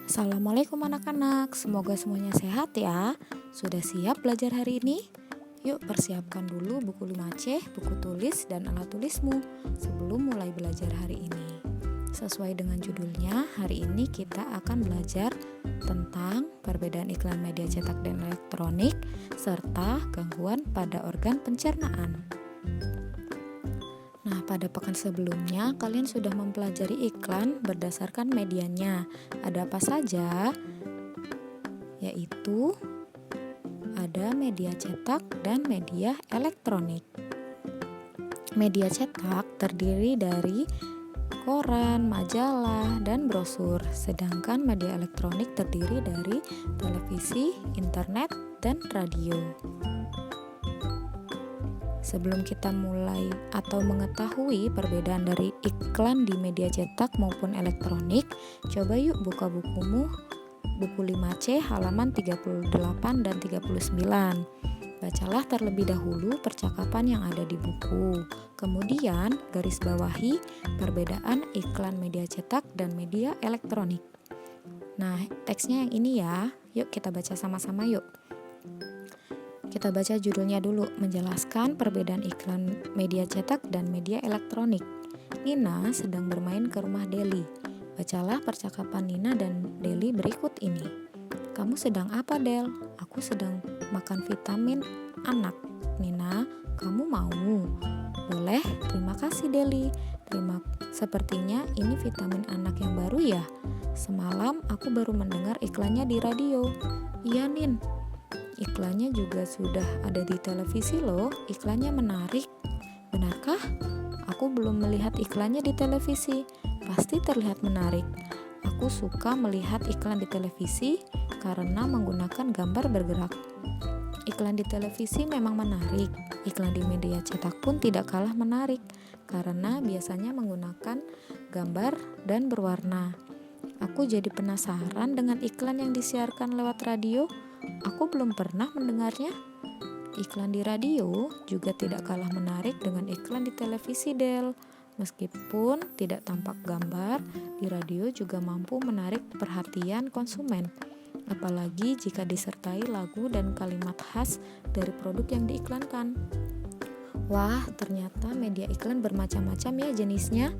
Assalamualaikum anak-anak, semoga semuanya sehat ya. Sudah siap belajar hari ini? Yuk persiapkan dulu buku 5C, buku tulis, dan alat tulismu sebelum mulai belajar hari ini. Sesuai dengan judulnya, hari ini kita akan belajar tentang perbedaan iklan media cetak dan elektronik serta gangguan pada organ pencernaan. Nah, pada pekan sebelumnya kalian sudah mempelajari iklan berdasarkan medianya. Ada apa saja? Yaitu ada media cetak dan media elektronik. Media cetak terdiri dari koran, majalah, dan brosur, sedangkan media elektronik terdiri dari televisi, internet, dan radio. Sebelum kita mulai atau mengetahui perbedaan dari iklan di media cetak maupun elektronik, coba yuk buka bukumu, buku 5C halaman 38 dan 39. Bacalah terlebih dahulu percakapan yang ada di buku. Kemudian garis bawahi perbedaan iklan media cetak dan media elektronik. Nah, teksnya yang ini ya. Yuk kita baca sama-sama yuk. Kita baca judulnya dulu, menjelaskan perbedaan iklan media cetak dan media elektronik. Nina sedang bermain ke rumah Deli. Bacalah percakapan Nina dan Deli berikut ini. Kamu sedang apa, Del? Aku sedang makan vitamin anak. Nina, kamu mau? Boleh, terima kasih Deli. Sepertinya ini vitamin anak yang baru ya. Semalam aku baru mendengar iklannya di radio. Iya, Nin. Iklannya juga sudah ada di televisi loh. Iklannya menarik. Benarkah? Aku belum melihat iklannya di televisi. Pasti terlihat menarik. Aku suka melihat iklan di televisi karena menggunakan gambar bergerak. Iklan di televisi memang menarik. Iklan di media cetak pun tidak kalah menarik karena biasanya menggunakan gambar dan berwarna. Aku jadi penasaran dengan iklan yang disiarkan lewat radio. Aku belum pernah mendengarnya. Iklan di radio juga tidak kalah menarik dengan iklan di televisi, Del. Meskipun tidak tampak gambar, di radio juga mampu menarik perhatian konsumen. Apalagi jika disertai lagu dan kalimat khas dari produk yang diiklankan. Wah, ternyata media iklan bermacam-macam ya jenisnya.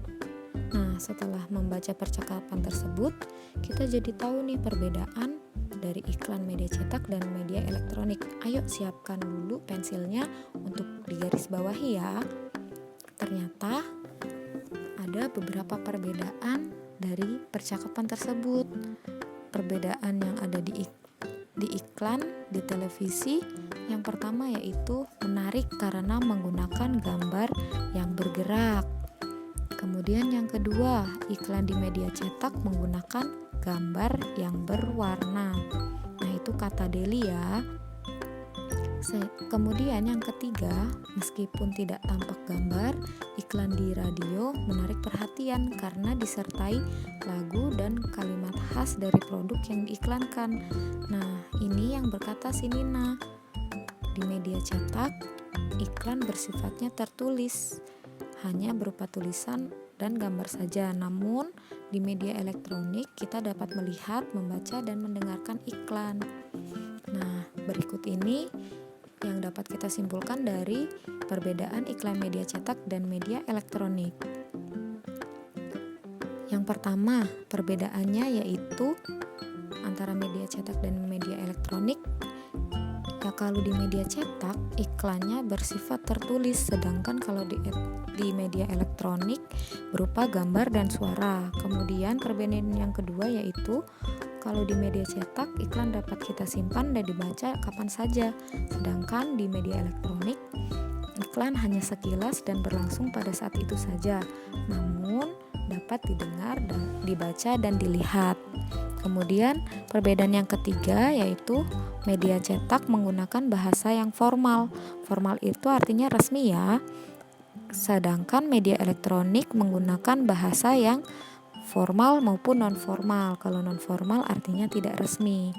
Nah, setelah membaca percakapan tersebut, kita jadi tahu nih perbedaan dari iklan media cetak dan media elektronik. Ayo siapkan dulu pensilnya untuk digaris bawahi ya. Ternyata ada beberapa perbedaan dari percakapan tersebut. Perbedaan yang ada di iklan di televisi, yang pertama yaitu menarik karena menggunakan gambar yang bergerak. Kemudian yang kedua, iklan di media cetak menggunakan gambar yang berwarna. Nah, itu kata Deli ya. Kemudian yang ketiga, meskipun tidak tampak gambar, iklan di radio menarik perhatian karena disertai lagu dan kalimat khas dari produk yang diiklankan. Nah, ini yang berkata si Nina. Di media cetak, iklan bersifatnya tertulis, hanya berupa tulisan dan gambar saja. Namun di media elektronik kita dapat melihat, membaca, dan mendengarkan iklan. Nah, berikut ini yang dapat kita simpulkan dari perbedaan iklan media cetak dan media elektronik. Yang pertama, perbedaannya yaitu antara media cetak dan media elektronik. Ya, kalau di media cetak iklannya bersifat tertulis, sedangkan kalau di media elektronik berupa gambar dan suara. Kemudian perbedaan yang kedua yaitu kalau di media cetak iklan dapat kita simpan dan dibaca kapan saja, sedangkan di media elektronik iklan hanya sekilas dan berlangsung pada saat itu saja, namun dapat didengar dan dibaca dan dilihat. Kemudian perbedaan yang ketiga yaitu media cetak menggunakan bahasa yang formal. Formal itu artinya resmi ya. Sedangkan media elektronik menggunakan bahasa yang formal maupun non-formal. Kalau non-formal artinya tidak resmi.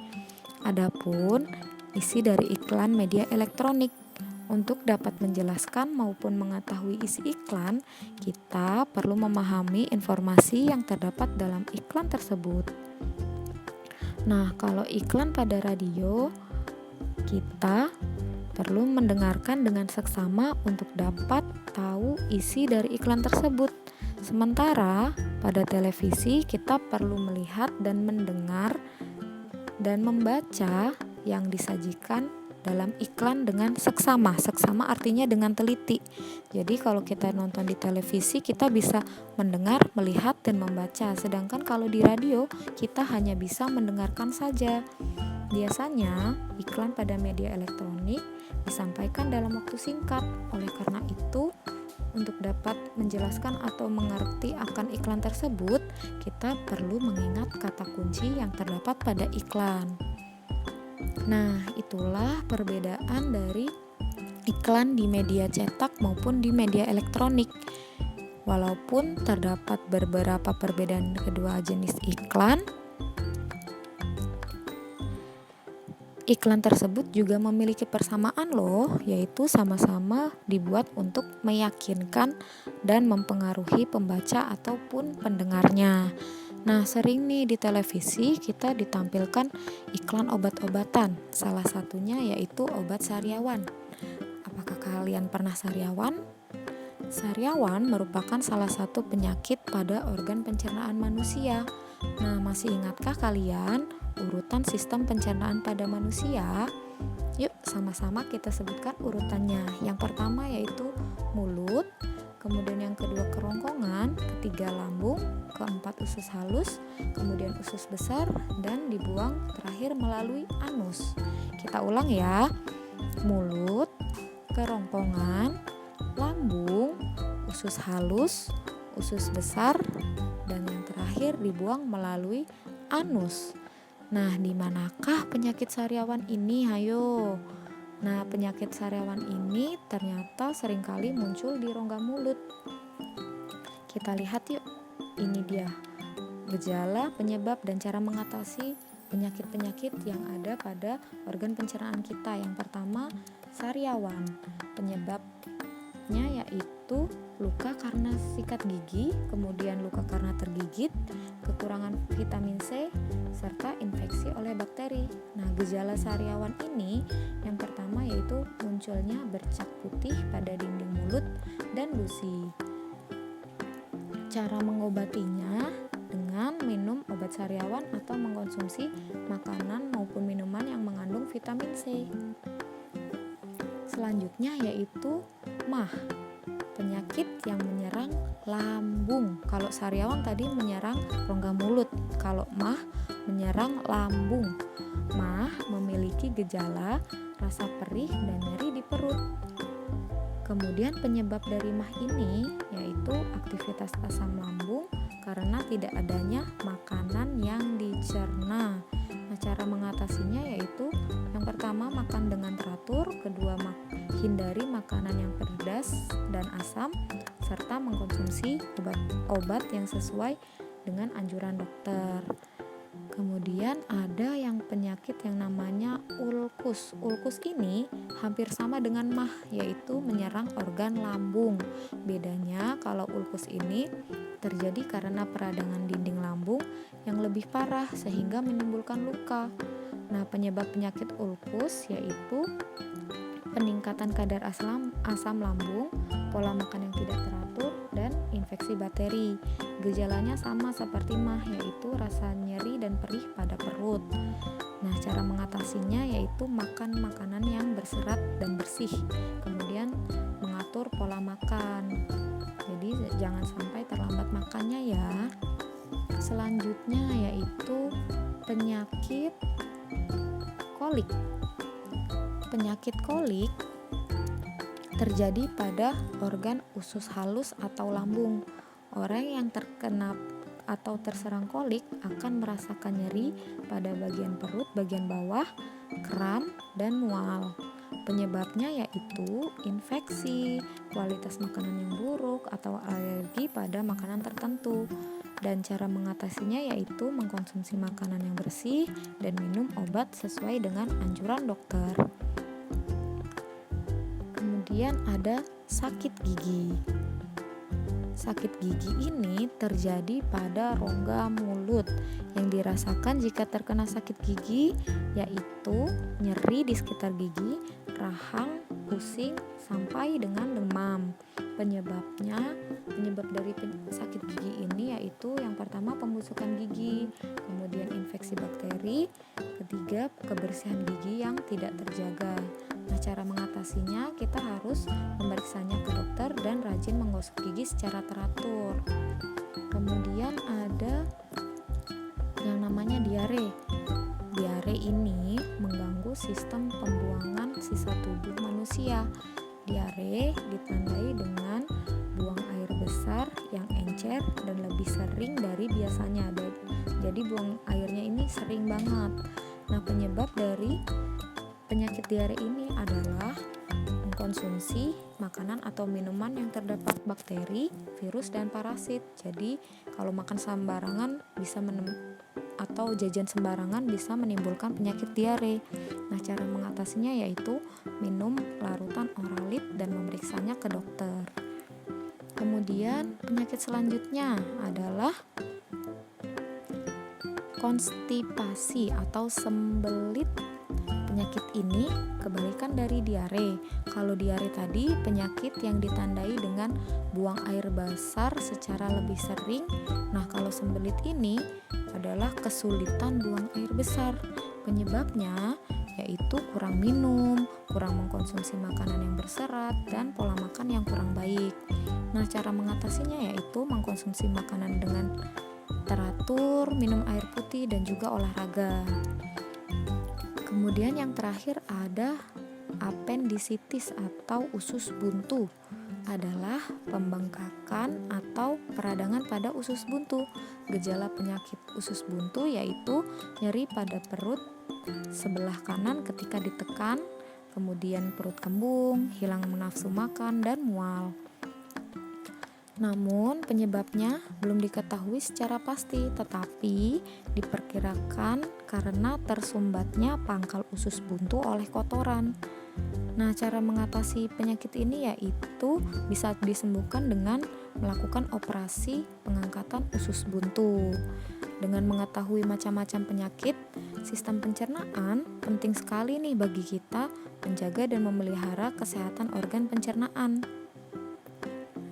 Adapun isi dari iklan media elektronik. Untuk dapat menjelaskan maupun mengetahui isi iklan, kita perlu memahami informasi yang terdapat dalam iklan tersebut. Nah, kalau iklan pada radio, kita perlu mendengarkan dengan seksama untuk dapat tahu isi dari iklan tersebut. Sementara pada televisi kita perlu melihat dan mendengar dan membaca yang disajikan dalam iklan dengan seksama. Seksama artinya dengan teliti. Jadi kalau kita nonton di televisi kita bisa mendengar, melihat, dan membaca. Sedangkan kalau di radio kita hanya bisa mendengarkan saja. Biasanya iklan pada media elektronik disampaikan dalam waktu singkat. Oleh karena itu, untuk dapat menjelaskan atau mengerti akan iklan tersebut, kita perlu mengingat kata kunci yang terdapat pada iklan. Nah, itulah perbedaan dari iklan di media cetak maupun di media elektronik. Walaupun terdapat beberapa perbedaan kedua jenis iklan, iklan tersebut juga memiliki persamaan loh, yaitu sama-sama dibuat untuk meyakinkan dan mempengaruhi pembaca ataupun pendengarnya. Nah, sering nih di televisi kita ditampilkan iklan obat-obatan. Salah satunya yaitu obat sariawan. Apakah kalian pernah sariawan? Sariawan merupakan salah satu penyakit pada organ pencernaan manusia. Nah, masih ingatkah kalian urutan sistem pencernaan pada manusia? Yuk sama-sama kita sebutkan urutannya. Yang pertama yaitu mulut, kemudian yang kedua kerongkongan, ketiga lambung, keempat usus halus, kemudian usus besar, dan dibuang terakhir melalui anus. Kita ulang ya. Mulut, kerongkongan, lambung, usus halus, usus besar, dan yang terakhir dibuang melalui anus. Nah, di manakah penyakit sariawan ini? Hayo. Nah, penyakit sariawan ini ternyata seringkali muncul di rongga mulut. Kita lihat yuk. Ini dia gejala, penyebab, dan cara mengatasi penyakit-penyakit yang ada pada organ pencernaan kita. Yang pertama, sariawan. Penyebabnya yaitu luka karena sikat gigi, kemudian luka karena tergigit, kekurangan vitamin C, serta infeksi oleh bakteri. Nah, gejala sariawan ini yang pertama yaitu munculnya bercak putih pada dinding mulut dan gusi. Cara mengobatinya dengan minum obat sariawan atau mengkonsumsi makanan maupun minuman yang mengandung vitamin C. Selanjutnya yaitu MAH, penyakit yang menyerang lambung. Kalau sariawan tadi menyerang rongga mulut, kalau MAH menyerang lambung. MAH memiliki gejala rasa perih dan nyeri di perut. Kemudian penyebab dari MAH ini yaitu aktivitas asam lambung karena tidak adanya makanan yang dicerna. Nah, cara mengatasinya yaitu yang pertama makan dengan teratur, kedua hindari makanan yang pedas dan asam, serta mengkonsumsi obat yang sesuai dengan anjuran dokter. Kemudian ada yang penyakit yang namanya ulkus. Ulkus ini hampir sama dengan MAH, yaitu menyerang organ lambung. Bedanya kalau ulkus ini terjadi karena peradangan dinding lambung yang lebih parah sehingga menimbulkan luka. Nah, penyebab penyakit ulkus yaitu peningkatan kadar asam lambung, pola makan yang tidak teratur, dan infeksi bakteri. Gejalanya sama seperti MAH, yaitu rasa nyeri dan perih pada perut. Nah, cara mengatasinya yaitu makan makanan yang berserat dan bersih, kemudian mengatur pola makan. Jadi jangan sampai terlambat makannya ya. Selanjutnya yaitu penyakit kolik. Penyakit kolik terjadi pada organ usus halus atau lambung. Orang yang terkena atau terserang kolik akan merasakan nyeri pada bagian perut bagian bawah, kram, dan mual. Penyebabnya yaitu infeksi, kualitas makanan yang buruk, atau alergi pada makanan tertentu. Dan cara mengatasinya yaitu mengkonsumsi makanan yang bersih dan minum obat sesuai dengan anjuran dokter. Kemudian ada sakit gigi. Sakit gigi ini terjadi pada rongga mulut. Yang dirasakan jika terkena sakit gigi yaitu nyeri di sekitar gigi, rahang, pusing, sampai dengan demam. Penyebab dari sakit gigi ini yaitu yang pertama pembusukan gigi, kemudian infeksi bakteri, ketiga kebersihan gigi yang tidak terjaga. Nah, cara mengatasinya kita harus memeriksanya ke dokter dan rajin menggosok gigi secara teratur. Kemudian ada yang namanya diare. Diare ini mengganggu sistem pembuangan sisa tubuh manusia. Diare ditandai dengan buang air besar yang encer dan lebih sering dari biasanya. Jadi buang airnya ini sering banget. Nah, penyebab dari penyakit diare ini adalah mengkonsumsi makanan atau minuman yang terdapat bakteri, virus, dan parasit. Jadi kalau makan sembarangan atau jajan sembarangan bisa menimbulkan penyakit diare. Nah, cara mengatasinya yaitu minum larutan Oralit dan memeriksanya ke dokter. Kemudian penyakit selanjutnya adalah konstipasi atau sembelit. Penyakit ini kebalikan dari diare. Kalau diare tadi penyakit yang ditandai dengan buang air besar secara lebih sering. Nah, kalau sembelit ini adalah kesulitan buang air besar. Penyebabnya yaitu kurang minum, kurang mengkonsumsi makanan yang berserat, dan pola makan yang kurang baik. Nah, cara mengatasinya yaitu mengkonsumsi makanan dengan teratur, minum air putih, dan juga olahraga. Kemudian yang terakhir ada apendisitis atau usus buntu, adalah pembengkakan atau peradangan pada usus buntu. Gejala penyakit usus buntu yaitu nyeri pada perut sebelah kanan ketika ditekan, kemudian perut kembung, hilang nafsu makan, dan mual. Namun penyebabnya belum diketahui secara pasti, tetapi diperkirakan karena tersumbatnya pangkal usus buntu oleh kotoran. Nah, cara mengatasi penyakit ini yaitu bisa disembuhkan dengan melakukan operasi pengangkatan usus buntu. Dengan mengetahui macam-macam penyakit, sistem pencernaan penting sekali nih bagi kita menjaga dan memelihara kesehatan organ pencernaan.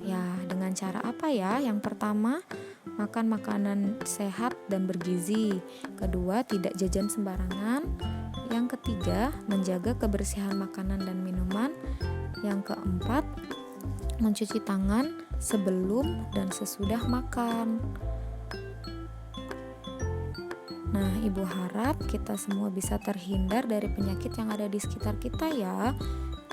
Ya, dengan cara apa ya? Yang pertama, makan makanan sehat dan bergizi. Kedua, tidak jajan sembarangan. Yang ketiga, menjaga kebersihan makanan dan minuman. Yang keempat, mencuci tangan sebelum dan sesudah makan. Nah, Ibu harap kita semua bisa terhindar dari penyakit yang ada di sekitar kita ya,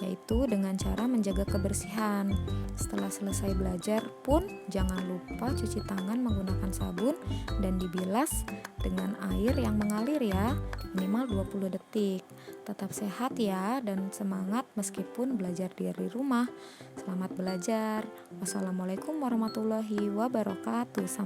yaitu dengan cara menjaga kebersihan. Setelah selesai belajar pun jangan lupa cuci tangan menggunakan sabun dan dibilas dengan air yang mengalir ya, minimal 20 detik. Tetap sehat ya dan semangat meskipun belajar dari rumah. Selamat belajar. Wassalamualaikum warahmatullahi wabarakatuh.